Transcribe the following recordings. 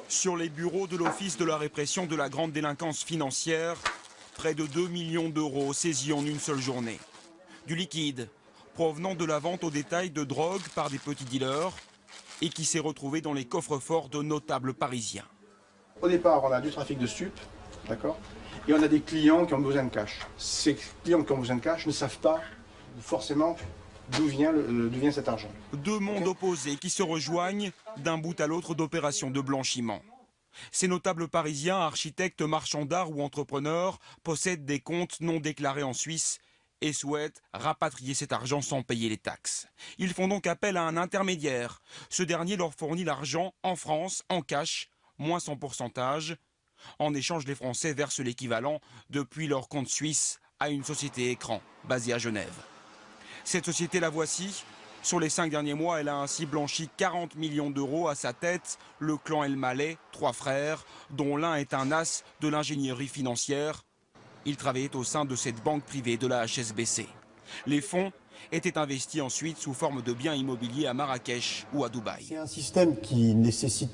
Sur les bureaux de l'Office de la répression de la grande délinquance financière, près de 2 millions d'euros saisis en une seule journée. Du liquide provenant de la vente au détail de drogue par des petits dealers et qui s'est retrouvé dans les coffres-forts de notables parisiens. Au départ, on a du trafic de stupes, d'accord, et on a des clients qui ont besoin de cash. Ces clients qui ont besoin de cash ne savent pas forcément d'où vient cet argent. Deux mondes opposés qui se rejoignent d'un bout à l'autre d'opérations de blanchiment. Ces notables parisiens, architectes, marchands d'art ou entrepreneurs, possèdent des comptes non déclarés en Suisse et souhaitent rapatrier cet argent sans payer les taxes. Ils font donc appel à un intermédiaire. Ce dernier leur fournit l'argent en France, en cash, moins son pourcentage. En échange, les Français versent l'équivalent depuis leur compte suisse à une société écran basée à Genève. Cette société, la voici. Sur les 5 derniers mois, elle a ainsi blanchi 40 millions d'euros. À sa tête, le clan El Maleh, 3 frères, dont l'un est un as de l'ingénierie financière. Il travaillait au sein de cette banque privée de la HSBC. Les fonds étaient investis ensuite sous forme de biens immobiliers à Marrakech ou à Dubaï. C'est un système qui nécessite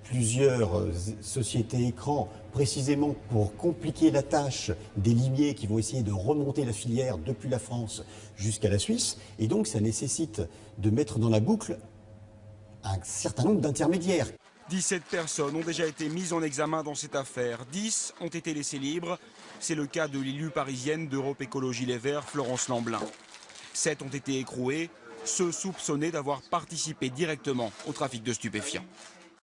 plusieurs sociétés écrans, précisément pour compliquer la tâche des limiers qui vont essayer de remonter la filière depuis la France jusqu'à la Suisse. Et donc ça nécessite de mettre dans la boucle un certain nombre d'intermédiaires. 17 personnes ont déjà été mises en examen dans cette affaire. 10 ont été laissées libres. C'est le cas de l'élue parisienne d'Europe Écologie Les Verts, Florence Lamblin. 7 ont été écroués, ceux soupçonnés d'avoir participé directement au trafic de stupéfiants.